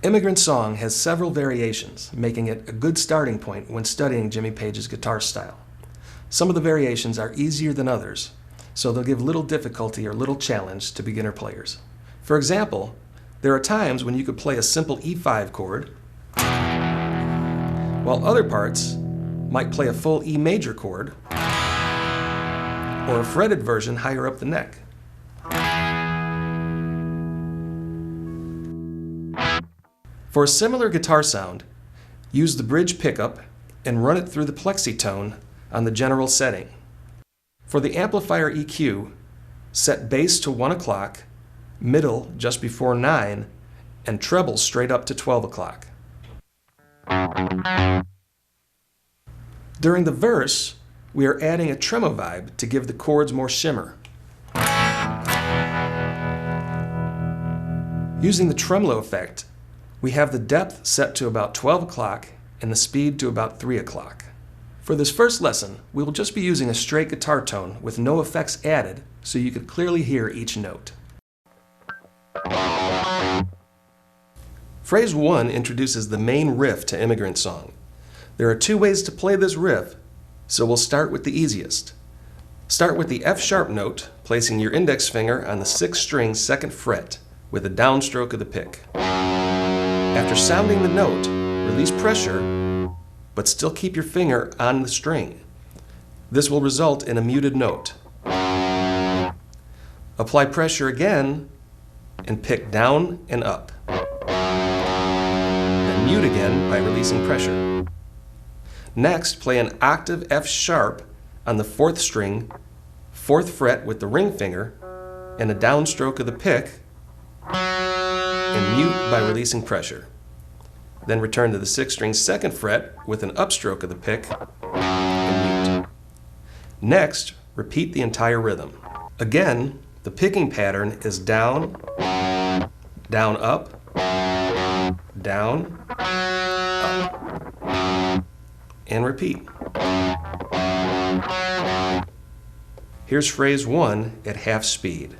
Immigrant Song has several variations, making it a good starting point when studying Jimmy Page's guitar style. Some of the variations are easier than others, so they'll give little difficulty or little challenge to beginner players. For example, there are times when you could play a simple E5 chord, while other parts might play a full E major chord, or a fretted version higher up the neck. For a similar guitar sound, use the bridge pickup and run it through the plexitone on the general setting. For the amplifier EQ, set bass to 1 o'clock, middle just before 9, and treble straight up to 12 o'clock. During the verse, we are adding a tremolo vibe to give the chords more shimmer. Using the tremolo effect, we have the depth set to about 12 o'clock and the speed to about 3 o'clock. For this first lesson, we will just be using a straight guitar tone with no effects added so you can clearly hear each note. Phrase 1 introduces the main riff to Immigrant Song. There are 2 ways to play this riff, so we'll start with the easiest. Start with the F sharp note, placing your index finger on the 6th string 2nd fret with a downstroke of the pick. After sounding the note, release pressure, but still keep your finger on the string. This will result in a muted note. Apply pressure again and pick down and up. Then mute again by releasing pressure. Next, play an octave F sharp on the 4th string, 4th fret with the ring finger, and a downstroke of the pick, and mute by releasing pressure. Then return to the 6th string 2nd fret with an upstroke of the pick and mute. Next, repeat the entire rhythm. Again, the picking pattern is down, down, up, down, up, and repeat. Here's phrase 1 at half speed.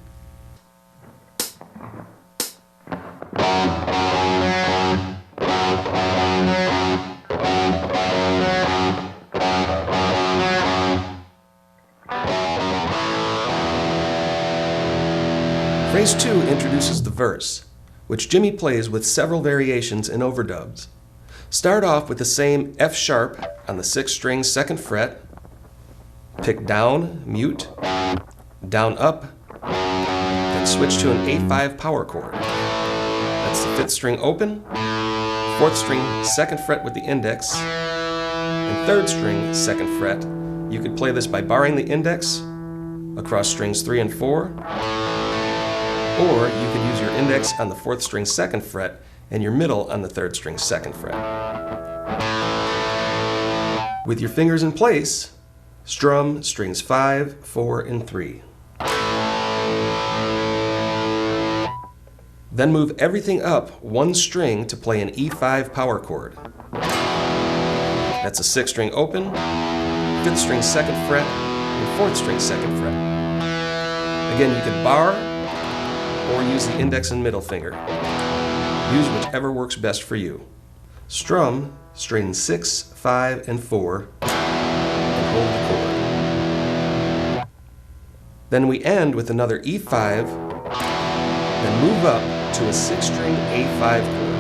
Phrase 2 introduces the verse, which Jimmy plays with several variations and overdubs. Start off with the same F sharp on the 6th string 2nd fret, pick down, mute, down, up, then switch to an A5 power chord. That's the 5th string open, 4th string 2nd fret with the index, and 3rd string 2nd fret. You could play this by barring the index across strings 3 and 4, or you could use your index on the 4th string 2nd fret and your middle on the 3rd string 2nd fret. With your fingers in place, strum strings 5, 4, and 3. Then move everything up 1 string to play an E5 power chord. That's a 6th string open, 5th string 2nd fret, and 4th string 2nd fret. Again, you can bar or use the index and middle finger. Use whichever works best for you. Strum strings 6, 5, and 4, and hold the chord. Then we end with another E5, then move up to a 6th string A5 chord.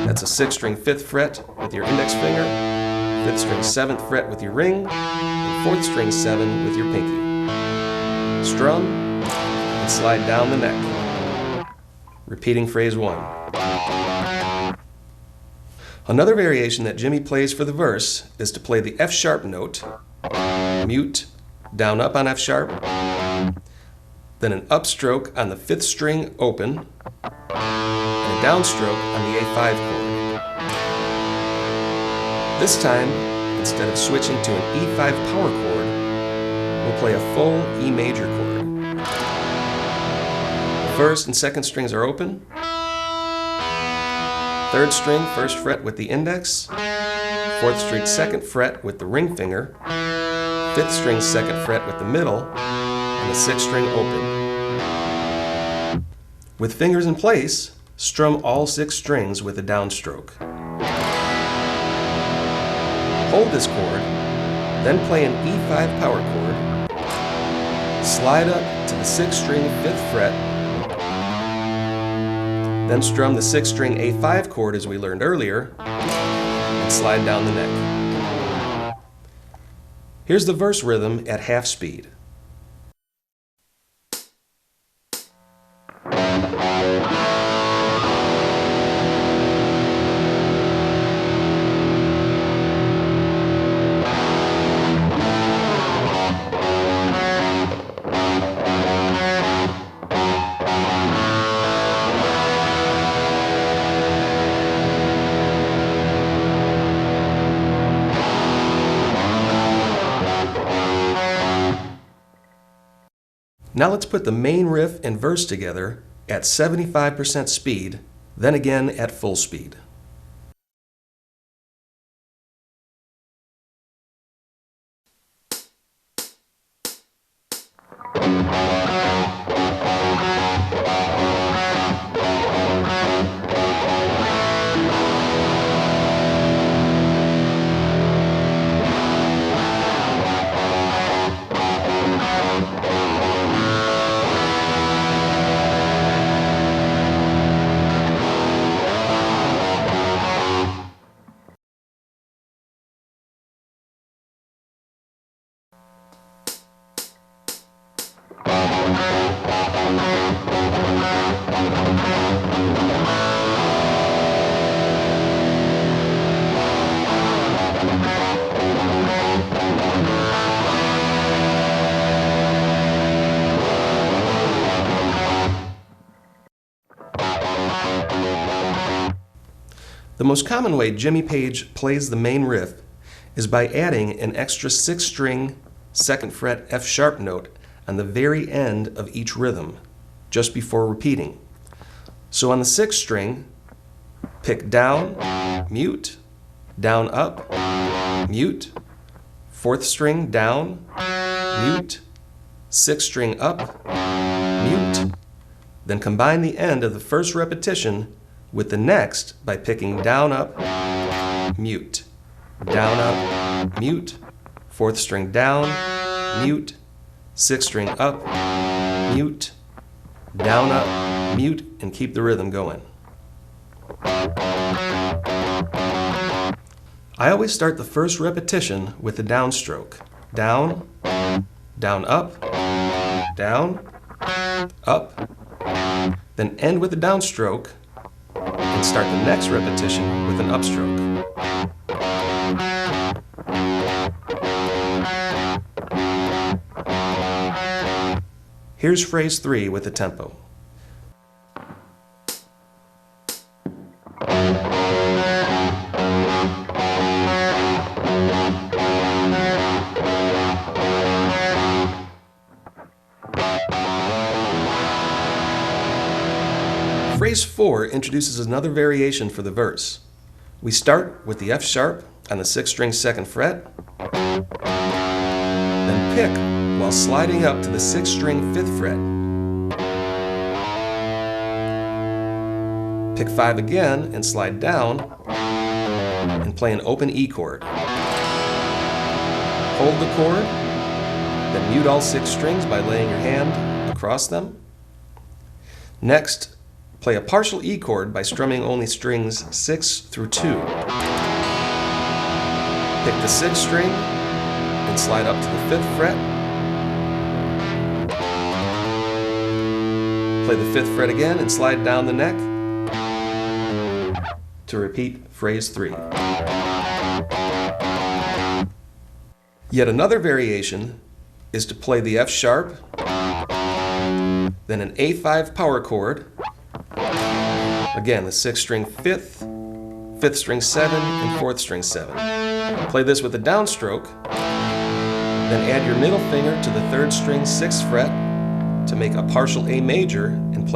That's a 6th string 5th fret with your index finger, 5th string 7th fret with your ring, and 4th string 7 with your pinky. Strum and slide down the neck. Repeating phrase 1. Another variation that Jimmy plays for the verse is to play the F sharp note, mute, down up on F sharp, then an upstroke on the 5th string open, and a downstroke on the A5 chord. This time, instead of switching to an E5 power chord, we'll play a full E major chord. The 1st and 2nd strings are open. 3rd string 1st fret with the index, 4th string 2nd fret with the ring finger, 5th string 2nd fret with the middle, and the 6th string open. With fingers in place, strum all 6 strings with a downstroke. Hold this chord, then play an E5 power chord, slide up to the 6th string 5th fret, then strum the 6th string A5 chord as we learned earlier, and slide down the neck. Here's the verse rhythm at half speed. Now let's put the main riff and verse together at 75% speed, then again at full speed. The most common way Jimmy Page plays the main riff is by adding an extra 6th string 2nd fret F sharp note on the very end of each rhythm, just before repeating. So on the 6th string, pick down, mute, down up, mute, 4th string down, mute, 6th string up, mute, then combine the end of the first repetition with the next by picking down up, mute, down up, mute, 4th string down, mute, 6th string up, mute, down up, mute, and keep the rhythm going. I always start the first repetition with the downstroke. Down, down up, down, up, then end with the downstroke and start the next repetition with an upstroke. Here's phrase 3 with the tempo. Phrase 4 introduces another variation for the verse. We start with the F sharp on the 6th string 2nd fret, then pick while sliding up to the 6th string 5th fret. Pick 5 again and slide down and play an open E chord. Hold the chord, then mute all 6 strings by laying your hand across them. Next, play a partial E chord by strumming only strings 6 through 2. Pick the 6th string and slide up to the 5th fret. Play the 5th fret again and slide down the neck to repeat phrase 3. Yet another variation is to play the F sharp, then an A5 power chord, again the 6th string 5th, 5th string 7, and 4th string 7. Play this with a downstroke, then add your middle finger to the 3rd string 6th fret to make a partial A major and play